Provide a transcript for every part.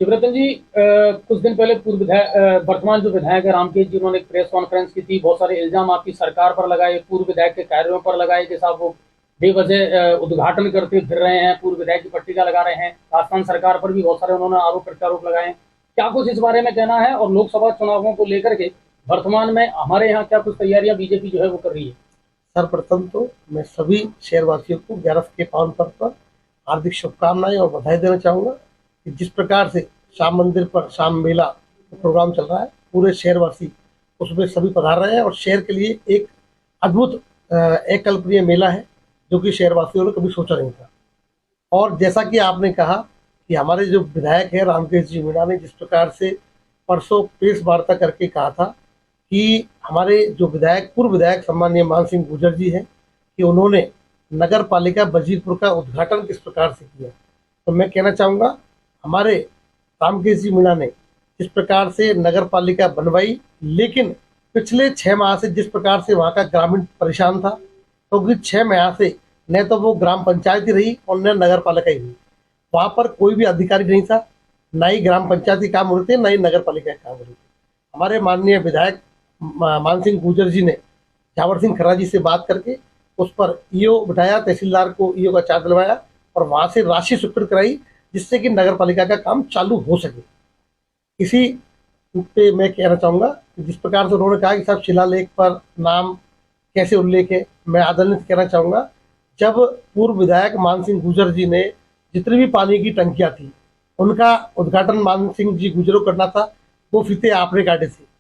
शिवरतन जी, कुछ दिन पहले पूर्व विधायक वर्तमान जो विधायक है रामकेश जी, उन्होंने एक प्रेस कॉन्फ्रेंस की थी। बहुत सारे इल्जाम आपकी सरकार पर लगाए, पूर्व विधायक के कार्यों पर लगाए कि साहब वो बेवजह उद्घाटन करते फिर रहे हैं, पूर्व विधायक की पट्टिका लगा रहे हैं। राजस्थान सरकार पर भी बहुत सारे उन्होंने आरोप प्रत्यारोप लगाए हैं। क्या कुछ इस बारे में कहना है, और लोकसभा चुनावों को लेकर के वर्तमान में हमारे यहाँ क्या कुछ तैयारियां बीजेपी जो है वो कर रही है? सर्वप्रथम तो मैं सभी शहरवासियों को 11 के पावन पर्व पर हार्दिक शुभकामनाएं और बधाई देना चाहूँगा कि जिस प्रकार से शाम मंदिर पर शाम मेला प्रोग्राम चल रहा है, पूरे शहरवासी उसमें सभी पधार रहे हैं और शहर के लिए एक अद्भुत अकल्पनीय मेला है जो कि शहरवासियों ने कभी सोचा नहीं था। और जैसा कि आपने कहा कि हमारे जो विधायक है रामकेश जी मीणा ने जिस प्रकार से परसों प्रेस वार्ता करके कहा था कि हमारे जो विधायक पूर्व विधायक सम्माननीय मान सिंह गुर्जर जी हैं कि उन्होंने नगर पालिका वजीरपुर का उद्घाटन किस प्रकार से किया, तो मैं कहना चाहूँगा हमारे रामकेश जी मीणा ने जिस प्रकार से नगर पालिका बनवाई, लेकिन पिछले 6 माह से जिस प्रकार से वहाँ का ग्रामीण परेशान था, क्योंकि 6 माह से न तो वो ग्राम पंचायत ही रही और न नगर पालिका ही हुई। वहाँ पर कोई भी अधिकारी नहीं था, ना ही ग्राम पंचायती काम हो रहे थे, ना ही नगर पालिका के काम हो रहे थे। हमारे माननीय विधायक मान सिंह गुर्जर जी ने झावर सिंह खर्रा जी से बात करके उस पर ईओ बिठाया, तहसीलदार को ईओ का चार्ज दिलवाया और वहां से राशि स्वीकृत कराई जिससे कि नगर पालिका का काम चालू हो सके। इसी पे मैं कहना चाहूंगा कि जिस प्रकार से उन्होंने कहा कि साहब शिलालेख पर नाम कैसे उल्लेख है, मैं आदरणीय से कहना चाहूंगा जब पूर्व विधायक मान सिंह गुर्जर जी ने जितनी भी पानी की टंकियां थी उनका उद्घाटन मान सिंह जी गुर्जर को करना था, वो फीते आपने काटे थे।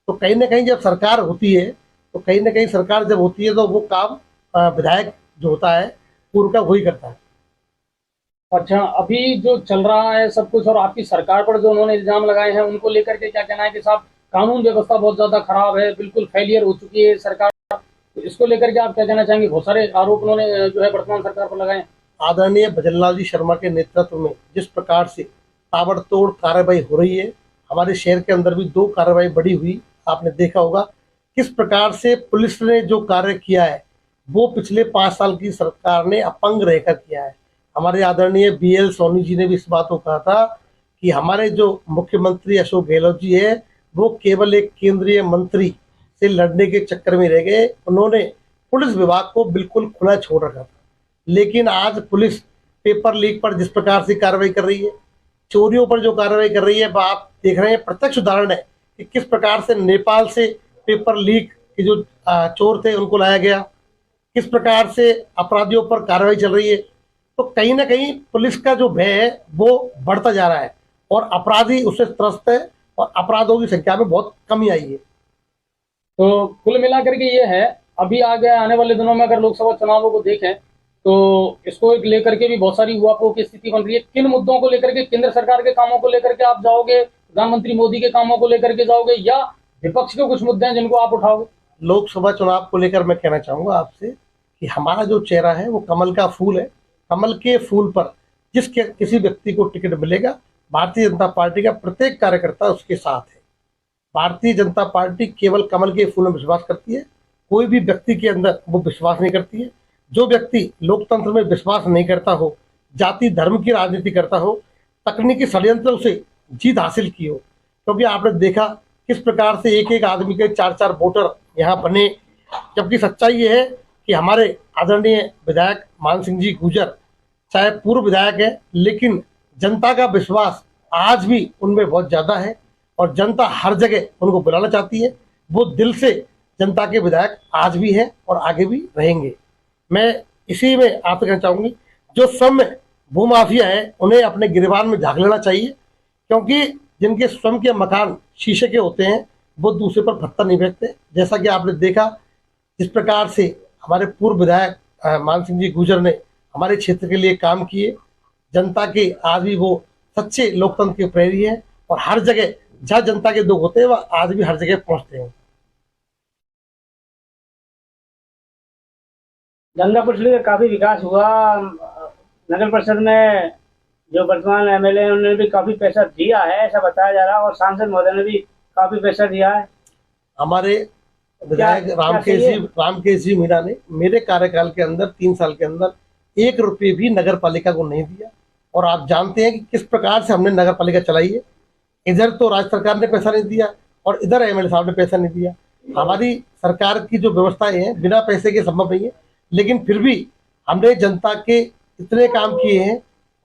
तो कहीं ना कहीं जब सरकार होती है, तो कहीं ना कहीं सरकार जब होती है तो वो काम विधायक जो होता है पूर्व का वही करता है। अच्छा, अभी जो चल रहा है सब कुछ, और आपकी सरकार पर जो उन्होंने इल्जाम लगाए हैं उनको लेकर के क्या कहना है कि साहब कानून व्यवस्था बहुत ज्यादा खराब है, बिल्कुल फेलियर हो चुकी है सरकार? तो इसको लेकर के आप क्या कहना चाहेंगे? बहुत सारे आरोप उन्होंने जो है वर्तमान सरकार पर लगाए हैं। आदरणीय भजनलाल जी शर्मा के नेतृत्व में जिस प्रकार से ताबड़तोड़ कार्रवाई हो रही है, हमारे शहर के अंदर भी 2 कार्रवाई बड़ी हुई, आपने देखा होगा किस प्रकार से पुलिस ने जो कार्य किया है वो पिछले 5 साल की सरकार ने अपंग रहकर किया है। हमारे आदरणीय BL सोनी जी ने भी इस बात को कहा था कि हमारे जो मुख्यमंत्री अशोक गहलोत जी है वो केवल एक केंद्रीय मंत्री से लड़ने के चक्कर में रह गए, उन्होंने पुलिस विभाग को बिल्कुल खुला छोड़ रखा था। लेकिन आज पुलिस पेपर लीक पर जिस प्रकार से कार्रवाई कर रही है, चोरियों पर जो कार्रवाई कर रही है, आप देख रहे हैं, प्रत्यक्ष उदाहरण है कि किस प्रकार से नेपाल से पेपर लीक के जो चोर थे उनको लाया गया, किस प्रकार से अपराधियों पर कार्रवाई चल रही है। तो कहीं ना कहीं पुलिस का जो भय है वो बढ़ता जा रहा है और अपराधी उससे त्रस्त है और अपराधों की संख्या में बहुत कमी आई है। तो कुल मिलाकर के ये है, अभी आगे आने वाले दिनों में अगर लोकसभा चुनावों को देखें तो इसको लेकर के भी बहुत सारी उहापोह की स्थिति बन रही है। किन मुद्दों को लेकर के, केंद्र सरकार के कामों को लेकर के आप जाओगे, प्रधानमंत्री मोदी के कामों को लेकर के जाओगे, या विपक्ष के कुछ मुद्दे हैं जिनको आप उठाओगे? लोकसभा चुनाव को लेकर मैं कहना चाहूंगा आपसे कि हमारा जो चेहरा है वो कमल का फूल है। कमल के फूल पर जिसके किसी व्यक्ति को टिकट मिलेगा, भारतीय जनता पार्टी का प्रत्येक कार्यकर्ता उसके साथ है। भारतीय जनता पार्टी केवल कमल के फूल में विश्वास करती है, कोई भी व्यक्ति के अंदर वो विश्वास नहीं करती है। जो व्यक्ति लोकतंत्र में विश्वास नहीं करता हो, जाति धर्म की राजनीति करता हो, तकनीकी षड्यंत्रों से जीत हासिल की हो, क्योंकि आपने देखा किस प्रकार से एक एक आदमी के 4-4 वोटर यहाँ बने, जबकि सच्चाई ये है कि हमारे आदरणीय विधायक मान सिंह जी गुर्जर चाहे पूर्व विधायक है, लेकिन जनता का विश्वास आज भी उनमें बहुत ज्यादा है और जनता हर जगह उनको बुलाना चाहती है। वो दिल से जनता के विधायक आज भी हैं और आगे भी रहेंगे। मैं इसी में आपसे कहना चाहूंगी, जो सौम्य भूमाफिया है उन्हें अपने गिरबान में झाँक लेना चाहिए, क्योंकि जिनके स्वयं के मकान शीशे के होते हैं वो दूसरे पर पत्थर नहीं फेंकते। जैसा कि आपने देखा जिस प्रकार से हमारे पूर्व विधायक मान सिंह जी गुर्जर ने हमारे क्षेत्र के लिए काम किए, जनता के आज भी वो सच्चे लोकतंत्र के प्रेरी हैं और हर जगह जहाँ जनता के दुख होते हैं वह आज भी हर जगह पहुंचते हैं। गंगा परिषद का काफी विकास हुआ। नगर परिषद में जो वर्तमान MLA उन्होंने भी काफी पैसा दिया है ऐसा बताया जा रहा है, और सांसद महोदय ने भी काफी पैसा दिया है। हमारे विधायक रामकेश जी मीणा ने मेरे कार्यकाल के अंदर 3 साल के अंदर 1 रुपये भी नगर पालिका को नहीं दिया और आप जानते हैं कि किस प्रकार से हमने नगर पालिका चलाई है। इधर तो राज्य सरकार ने पैसा नहीं दिया और इधर एमएलए साहब ने पैसा नहीं दिया। हमारी सरकार की जो व्यवस्थाएं हैं बिना पैसे के संभव नहीं है, लेकिन फिर भी हमने जनता के इतने काम किए हैं,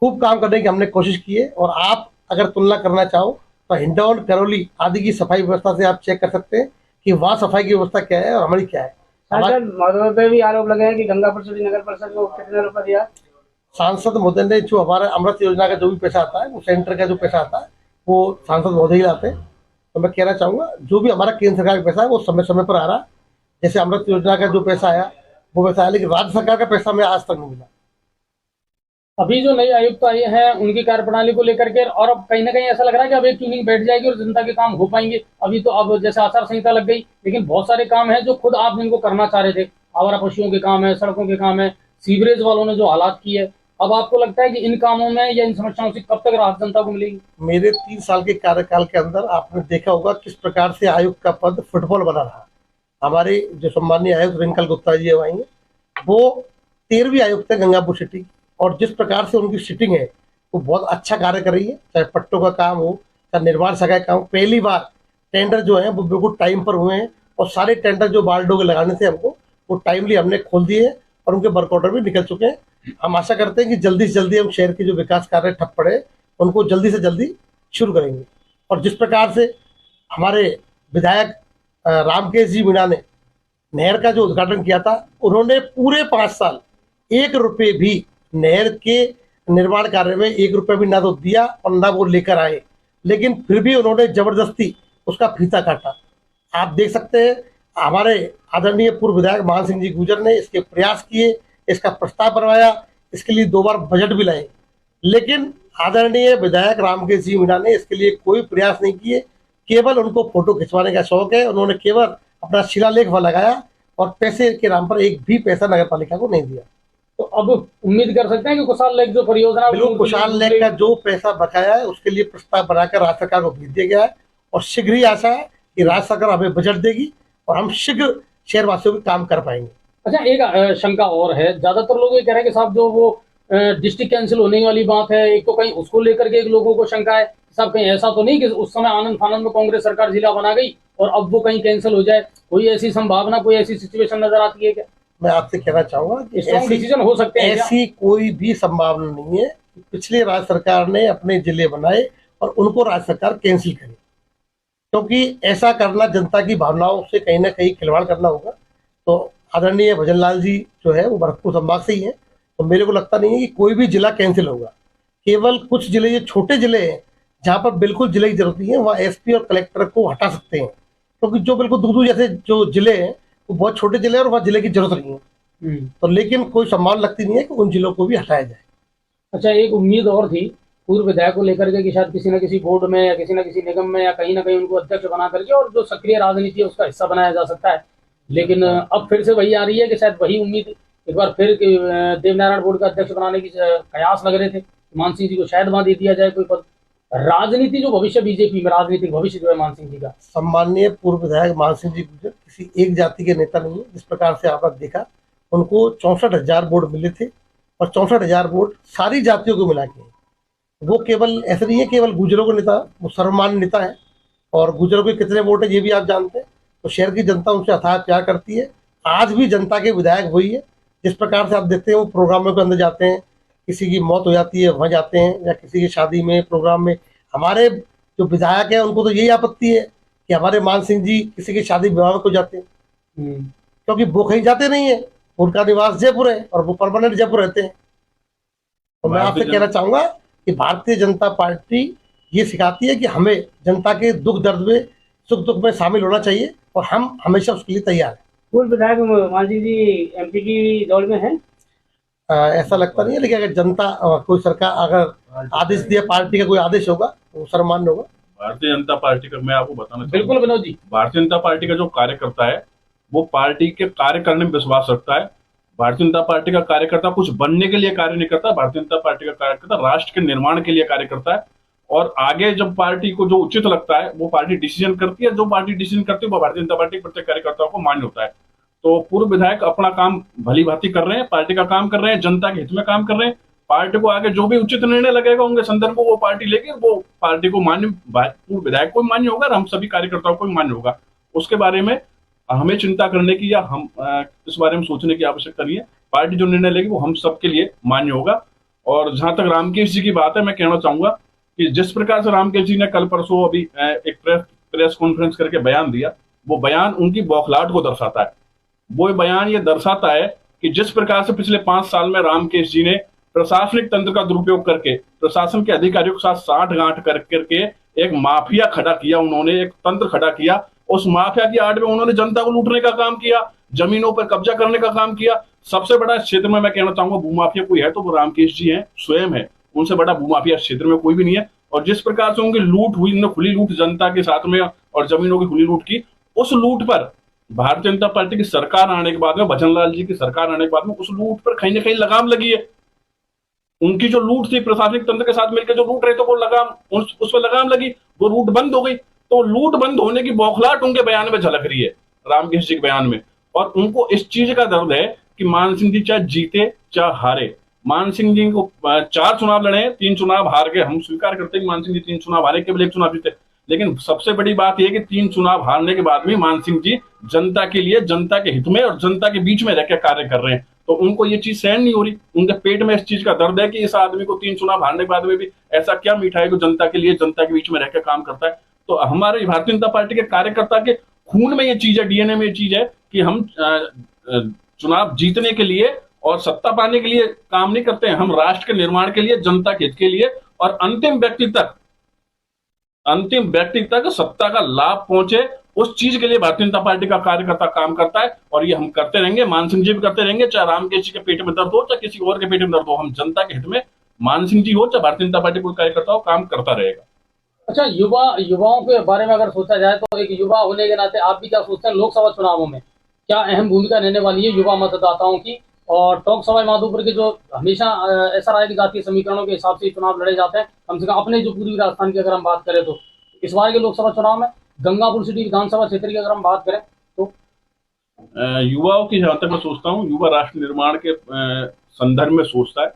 खूब काम करने की हमने कोशिश की है। और आप अगर तुलना करना चाहो तो हिंडौन, करौली आदि की सफाई व्यवस्था से आप चेक कर सकते हैं कि वहाँ सफाई की व्यवस्था क्या है और हमारी क्या है। सांसद महोदय पे भी आरोप लगे हैं कि गंगा परिषद नगर परिषद को कितने रुपए दिया। सांसद महोदय ने जो हमारा अमृत योजना का जो भी पैसा आता है, वो सेंटर का जो पैसा आता है वो सांसद महोदय ही लाते हैं। तो मैं कहना चाहूँगा जो भी हमारा केंद्र सरकार का पैसा है वो समय समय पर आ रहा है। जैसे अमृत योजना का जो पैसा आया वो पैसा आया, लेकिन राज्य सरकार का पैसा हमें आज तक नहीं मिला। अभी जो नए आयुक्त आए हैं उनकी कार्यप्रणाली को लेकर के, और अब कहीं ना कहीं ऐसा लग रहा है कि अब एक ट्यूनिंग बैठ जाएगी और जनता के काम हो पाएंगे। अभी तो अब जैसे आचार संहिता लग गई, लेकिन बहुत सारे काम हैं जो खुद आप जिनको करना चाह रहे थे, आवारा पशुओं के काम है, सड़कों के काम है, सीवरेज वालों ने जो हालात की है, अब आपको लगता है कि इन कामों में या इन समस्याओं से कब तक राहत जनता को मिलेगी? मेरे 3 साल के कार्यकाल के अंदर आपने देखा होगा किस प्रकार से आयुक्त का पद फुटबॉल बना रहा। हमारे जो सम्मानीय आयुक्त रिंकल गुप्ता जी आएंगे, वो 13वीं आयुक्त है गंगापुर सिटी की, और जिस प्रकार से उनकी सिटिंग है वो बहुत अच्छा कार्य कर रही है। चाहे पट्टों का काम हो, चाहे निर्माण शाखा का काम, पहली बार टेंडर जो है वो बिल्कुल टाइम पर हुए हैं और सारे टेंडर जो बाल्डो के लगाने थे हमको वो टाइमली हमने खोल दिए हैं और उनके वर्क ऑर्डर भी निकल चुके हैं। हम आशा करते हैं कि जल्दी से जल्दी हम शहर के जो विकास कार्य ठप पड़े उनको जल्दी से जल्दी शुरू करेंगे। और जिस प्रकार से हमारे विधायक रामकेश जी मीणा ने नहर का जो उद्घाटन किया था, उन्होंने पूरे 5 साल 1 रुपये भी नहर के निर्माण कार्य में 1 रुपये भी ना तो दिया और ना वो लेकर आए, लेकिन फिर भी उन्होंने जबरदस्ती उसका फीता काटा। आप देख सकते हैं हमारे आदरणीय पूर्व विधायक मान सिंह जी गुर्जर ने इसके प्रयास किए, इसका प्रस्ताव बनवाया, इसके लिए 2 बार बजट भी लाए, लेकिन आदरणीय विधायक रामकेश जी मीणा ने इसके लिए कोई प्रयास नहीं किए। केवल उनको फोटो खिंचवाने का शौक है, उन्होंने केवल अपना शिलालेख लगाया और पैसे के नाम पर एक भी पैसा नगर पालिका को नहीं दिया। तो अब उम्मीद कर सकते हैं कि कुशाल लेक जो परियोजना, बिल्कुल कुशाल लेक का जो पैसा बकाया है उसके लिए प्रस्ताव बनाकर राज्य सरकार को भेज दिया गया है और शीघ्र ही आशा है कि राज्य सरकार हमें बजट देगी और हम शीघ्र शहरवासियों के काम कर पाएंगे। अच्छा, एक शंका और है, ज्यादातर लोग ये कह रहे हैं कि साहब जो वो डिस्ट्रिक्ट कैंसिल होने वाली बात है, एक तो कहीं उसको लेकर के एक लोगों को शंका है साहब कहीं ऐसा तो नहीं कि उस समय आनंद फानंद में कांग्रेस सरकार जिला बना गई और अब वो कहीं कैंसिल हो जाए, कोई ऐसी संभावना, कोई ऐसी सिचुएशन नजर आती है क्या? मैं आपसे कहना चाहूंगा कि डिसीजन हो सकते हैं, ऐसी कोई भी संभावना नहीं है। पिछले राज्य सरकार ने अपने जिले बनाए और उनको राज्य सरकार कैंसिल करे, क्योंकि ऐसा करना जनता की भावनाओं से कहीं ना कहीं खिलवाड़ करना होगा। तो आदरणीय भजनलाल जी जो है वो भरतपुर संभाग से ही है, तो मेरे को लगता नहीं है कि कोई भी जिला कैंसिल होगा। केवल कुछ जिले, ये छोटे जिले हैं जहाँ पर बिल्कुल जिले की जरूरत नहीं है, वहाँ एसपी और कलेक्टर को हटा सकते हैं, क्योंकि जो बिल्कुल दूर जैसे जो जिले हैं वो बहुत छोटे जिले हैं और वहाँ जिले की जरूरत नहीं है। तो लेकिन कोई संभावना लगती नहीं है कि उन जिलों को भी हटाया जाए। अच्छा, एक उम्मीद और थी पूर्व विधायक को लेकर के कि शायद किसी न किसी बोर्ड में या किसी न किसी निगम में या कहीं ना कहीं उनको अध्यक्ष बना करके और जो सक्रिय राजनीति है उसका हिस्सा बनाया जा सकता है, लेकिन अब फिर से वही आ रही है कि शायद वही उम्मीद एक बार फिर देवनारायण बोर्ड का अध्यक्ष बनाने की कयास लग रहे थे, मान सिंह जी को शायद वहां दे दिया जाए कोई पद। राजनीति जो भविष्य बीजेपी में, राजनीतिक भविष्य जो है मान सिंह जी का। सम्माननीय पूर्व विधायक मान सिंह जी गुर्जर किसी एक जाति के नेता नहीं है। जिस प्रकार से आपने देखा उनको 64,000 वोट मिले थे और 64,000 वोट सारी जातियों को मिला के। वो केवल ऐसा नहीं है केवल गुर्जरों को नेता, वो सर्वमान्य नेता है और गुर्जरों के कितने वोट है ये भी आप जानते हैं। तो शहर की जनता उनसे अथाह प्यार करती है। आज भी जनता के विधायक वही है। जिस प्रकार से आप देखते हैं वो प्रोग्रामों के अंदर जाते हैं, किसी की मौत हो जाती है वहाँ जाते हैं, या किसी की शादी में प्रोग्राम में। हमारे जो विधायक है उनको तो यही आपत्ति है कि हमारे मान सिंह जी किसी की शादी विवाह में को जाते हैं, क्योंकि वो कहीं जाते नहीं है, उनका निवास जयपुर है और वो परमानेंट जयपुर रहते हैं। तो मैं आपसे कहना चाहूंगा कि भारतीय जनता पार्टी ये सिखाती है कि हमें जनता के दुख दर्द में, सुख दुख में शामिल होना चाहिए और हम हमेशा उसके लिए तैयार हैं। पूर्व विधायक मान सिंह जी एमपी की दौड़ में है? ऐसा लगता नहीं है, लेकिन अगर जनता कोई सरकार अगर आदेश दिया, पार्टी का कोई आदेश होगा वो सर्वमान्य होगा। भारतीय जनता पार्टी का मैं आपको बताना चाहूंगा, बिल्कुल विनोद जी, भारतीय जनता पार्टी का जो कार्यकर्ता है वो पार्टी के कार्य करने में विश्वास रखता है। भारतीय जनता पार्टी का कार्यकर्ता कुछ बनने के लिए कार्य नहीं करता। भारतीय जनता पार्टी का कार्यकर्ता राष्ट्र के निर्माण के लिए कार्य करता है और आगे जब पार्टी को जो उचित लगता है वो पार्टी डिसीजन करती है। जो पार्टी डिसीजन करती है वो भारतीय जनता पार्टी के प्रत्येक कार्यकर्ताओं को मान्य होता है। तो पूर्व विधायक अपना काम भली भांति कर रहे हैं, पार्टी का काम कर रहे हैं, जनता के हित में काम कर रहे हैं पार्टी को आगे जो भी उचित निर्णय लगेगा उनके संदर्भ को वो पार्टी लेगी, वो पार्टी को मान्य, पूर्व विधायक को मान्य होगा और हम सभी कार्यकर्ताओं को मान्य होगा। उसके बारे में हमें चिंता करने की या हम इस बारे में सोचने की आवश्यकता नहीं है। पार्टी जो निर्णय लेगी वो हम सबके लिए मान्य होगा। और जहां तक रामकेश जी की बात है, मैं कहना चाहूंगा कि जिस प्रकार से रामकेश जी ने कल परसों अभी एक प्रेस कॉन्फ्रेंस करके बयान दिया, वो बयान उनकी बौखलाहट को दर्शाता है। वो बयान ये दर्शाता है कि जिस प्रकार से पिछले 5 साल में रामकेश जी ने प्रशासनिक तंत्र का दुरुपयोग करके प्रशासन के अधिकारियों के साथ साठ गांठ करके एक माफिया खड़ा किया, उन्होंने एक तंत्र खड़ा किया। उस माफिया की आड़ में उन्होंने जनता को लूटने का काम किया, जमीनों पर कब्जा करने का काम किया। सबसे बड़ा इस क्षेत्र में मैं कहना चाहूंगा भूमाफिया कोई है तो वो रामकेश जी हैं, स्वयं है। उनसे बड़ा भूमाफिया इस क्षेत्र में कोई भी नहीं है। और जिस प्रकार से उनकी लूट हुई, उन्होंने खुली लूट जनता के साथ में और जमीनों की खुली लूट की, उस लूट पर भारतीय जनता पार्टी की सरकार आने के बाद में, भजन लाल जी की सरकार आने के बाद में उस लूट पर कहीं ना कहीं लगाम लगी है। उनकी जो लूट थी प्रशासनिक तंत्र के साथ मिलकर जो लूट रहे थे वो लगाम, उस पर लगाम लगी, वो लूट बंद हो गई। तो लूट बंद होने की बौखलाहट उनके बयान में झलक रही है, रामकेश जी के बयान में। और उनको इस चीज का दर्द है कि मान सिंह जी चाहे जीते चाहे हारे, मान सिंह जी को 4 चुनाव लड़े, 3 चुनाव हार गए। हम स्वीकार करते हैं कि मान सिंह जी 3 चुनाव हारे, केवल 1 चुनाव जीते। लेकिन सबसे बड़ी बात यह कि 3 चुनाव हारने के बाद भी मान सिंह जी जनता के लिए, जनता के हित में और जनता के बीच में रहकर कार्य कर रहे हैं। तो उनको ये चीज सहन नहीं हो रही, उनके पेट में इस चीज का दर्द है कि इस आदमी को 3 चुनाव हारने के बाद में भी ऐसा क्या मीठा है जो जनता के लिए, जनता के बीच में रहकर काम करता है। तो हमारे भारतीय जनता पार्टी के कार्यकर्ता के खून में ये चीज है, डीएनए में ये चीज है कि हम चुनाव जीतने के लिए और सत्ता पाने के लिए काम नहीं करते हैं। हम राष्ट्र के निर्माण के लिए, जनता के हित के लिए और अंतिम व्यक्ति तक सत्ता का लाभ पहुंचे, उस चीज के लिए भारतीय जनता पार्टी का कार्यकर्ता काम करता है। और ये हम करते रहेंगे, मान सिंह जी भी करते रहेंगे, चाहे रामकेश जी के पेट में दर्द हो चाहे किसी और के पेट में दर्द हो। हम जनता के हित में, मान सिंह जी हो चाहे भारतीय जनता पार्टी कोई कार्यकर्ता हो, काम करता रहेगा। अच्छा, युवाओं के बारे में अगर सोचा जाए तो एक युवा होने के नाते आप भी क्या सोचते हैं, लोकसभा चुनावों में क्या अहम भूमिका रहने वाली है युवा मतदाताओं की? और टोंक सवाई माधोपुर के जो हमेशा ऐसा राजनीति जातीय समीकरणों के हिसाब से चुनाव लड़े जाते हैं, कम से कम अपने जो पूर्वी राजस्थान की अगर हम बात करें तो इस बार के लोकसभा चुनाव में गंगापुर सिटी विधानसभा क्षेत्र की अगर हम बात करें तो युवाओं की, जहां तक मैं सोचता हूँ, युवा राष्ट्र निर्माण के संदर्भ में सोचता है।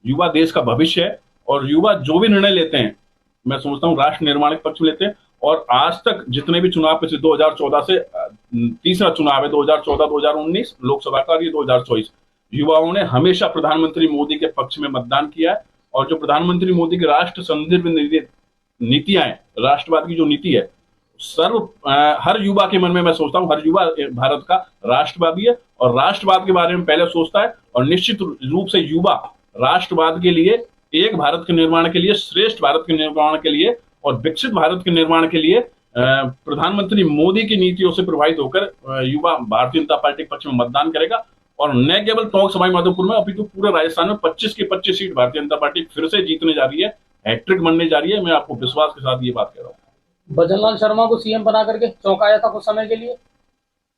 युवा देश का भविष्य है और युवा जो भी निर्णय लेते हैं, मैं समझता हूँ राष्ट्र निर्माण के पक्ष में लेते हैं। और आज तक जितने भी चुनाव पिछले 2014 से तीसरा चुनाव है, 2014, 2019 लोकसभा का, ये 2024, युवाओं ने हमेशा प्रधानमंत्री मोदी के पक्ष में मतदान किया है। और जो प्रधानमंत्री मोदी की राष्ट्र संदर्भ नीतियां हैं, राष्ट्रवाद की जो नीति है, हर युवा के मन में, मैं सोचता हूं हर युवा भारत का राष्ट्रवादी है और राष्ट्रवाद के बारे में पहले सोचता है। और निश्चित रूप से युवा राष्ट्रवाद के लिए, एक भारत के निर्माण के लिए, श्रेष्ठ भारत के निर्माण के लिए और विकसित भारत के निर्माण के लिए प्रधानमंत्री मोदी की नीतियों से प्रभावित होकर युवा भारतीय जनता पार्टी के पक्ष में मतदान करेगा। और न केवल टोंक सवाई माधोपुर में, अभी तो पूरे राजस्थान में 25 की 25 सीट भारतीय जनता पार्टी फिर से जीतने जा रही है, हैट्रिक बनने जा रही है। मैं आपको विश्वास के साथ ये बात कह रहा हूँ। भजनलाल शर्मा को सीएम बना करके चौंकाया था कुछ समय के लिए,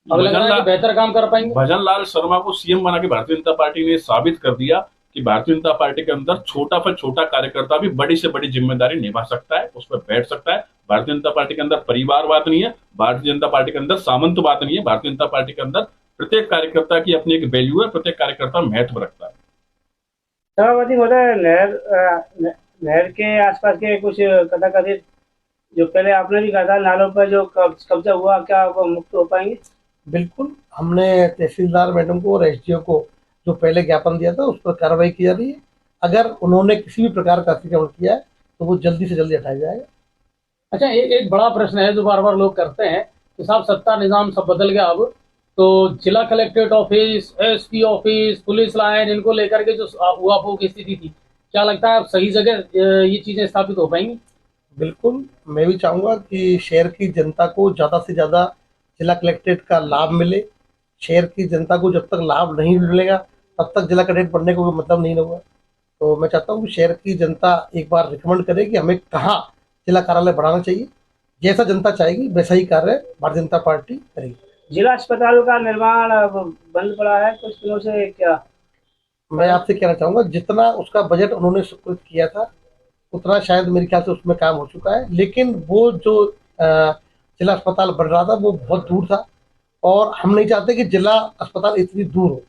अब लग रहा है कि बेहतर काम कर पाएंगे। भजनलाल शर्मा को सीएम बना के भारतीय जनता पार्टी ने साबित कर दिया कि भारतीय जनता पार्टी के अंदर छोटा पर छोटा कार्यकर्ता भी बड़ी से बड़ी जिम्मेदारी निभा सकता है, उस पर बैठ सकता है। भारतीय जनता पार्टी के अंदर परिवारवाद नहीं है, भारतीय जनता पार्टी के अंदर सामंतवाद नहीं है। भारतीय जनता पार्टी के अंदर प्रत्येक कार्यकर्ता की अपनी एक वैल्यू है, प्रत्येक कार्यकर्ता महत्व रखता है। सभापति महोदय, नहर के आसपास के कुछ कथाकथित जो पहले आपने भी कहा था नालों पर जो कब्जा हुआ, क्या वो मुक्त हो पाएंगे? बिल्कुल, हमने तहसीलदार मैडम को और एसडीओ को जो पहले ज्ञापन दिया था उस पर कार्रवाई की जा रही है। अगर उन्होंने किसी भी प्रकार का अतिक्रमण किया है तो वो जल्दी से जल्दी हटाया जाएगा। अच्छा, एक बड़ा प्रश्न है जो बार बार लोग करते हैं कि साहब सत्ता निजाम सब बदल गया, अब तो जिला collectorate office, SP office, police line, इनको लेकर के जो उहापोह की स्थिति थी, क्या लगता है सही जगह ये चीजें स्थापित हो पाएंगी? बिल्कुल, मैं भी चाहूंगा कि शहर की जनता को ज्यादा से ज्यादा जिला कलेक्ट्रेट का लाभ मिले। शहर की जनता को जब तक लाभ नहीं मिलेगा तब तक जिला कलेक्ट्रेट बनने को मतलब नहीं होगा। तो मैं चाहता हूँ कि शहर की जनता एक बार रिकमेंड करे कि हमें कहाँ जिला कार्यालय बढ़ाना चाहिए। जैसा जनता चाहेगी वैसा ही कार्य भारतीय जनता पार्टी करेगी। जिला अस्पताल का निर्माण बंद पड़ा है कुछ दिनों से, क्या? मैं आपसे कहना चाहूंगा जितना उसका बजट उन्होंने स्वीकृत किया था उतना शायद मेरे ख्याल से उसमें काम हो चुका है। लेकिन वो जो जिला अस्पताल बन रहा था वो बहुत दूर था और हम नहीं चाहते कि जिला अस्पताल इतनी दूर हो।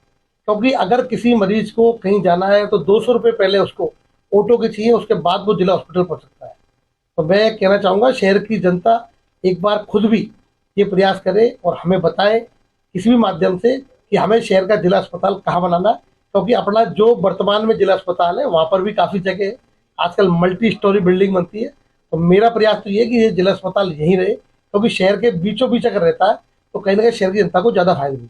क्योंकि अगर किसी मरीज को कहीं जाना है तो 200 रुपये पहले उसको ऑटो के चाहिए, उसके बाद वो जिला हॉस्पिटल पहुंच सकता है। तो मैं कहना चाहूँगा शहर की जनता एक बार खुद भी ये प्रयास करे और हमें बताए किसी भी माध्यम से कि हमें शहर का जिला अस्पताल कहाँ बनाना है, क्योंकि अपना जो वर्तमान में जिला अस्पताल है वहाँ पर भी काफ़ी जगह है, आजकल मल्टी स्टोरी बिल्डिंग बनती है। तो मेरा प्रयास तो ये है कि ये जिला अस्पताल यहीं रहे, क्योंकि शहर के बीचों बीच अगर रहता है तो कहीं ना कहीं शहर की जनता को ज़्यादा फायदा मिलता है।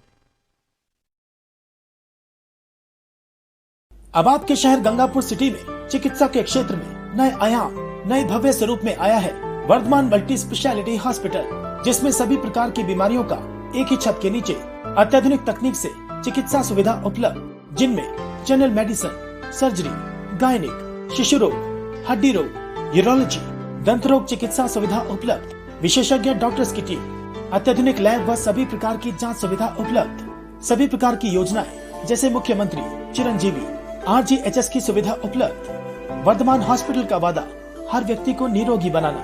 अब आपके शहर गंगापुर सिटी में चिकित्सा के क्षेत्र में नए आयाम, नए भव्य स्वरूप में आया है वर्धमान मल्टी स्पेशलिटी हॉस्पिटल, जिसमें सभी प्रकार की बीमारियों का एक ही छत के नीचे अत्याधुनिक तकनीक से चिकित्सा सुविधा उपलब्ध, जिनमें जनरल मेडिसिन, सर्जरी, गायनिक, शिशु रोग, हड्डी रोग, यूरोलॉजी, दंत रोग चिकित्सा सुविधा उपलब्ध, विशेषज्ञ डॉक्टर्स की टीम, अत्याधुनिक लैब व सभी प्रकार की जांच सुविधा उपलब्ध, सभी प्रकार की योजनाएं जैसे मुख्यमंत्री चिरंजीवी RGHS की सुविधा उपलब्ध। वर्धमान हॉस्पिटल का वादा हर व्यक्ति को निरोगी बनाना।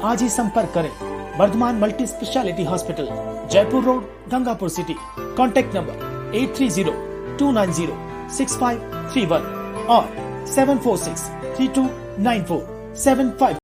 आज ही संपर्क करें Vardhaman multi speciality hospital, Jaipur road, Gangapur city. Contact number 8302906531 और 746329475।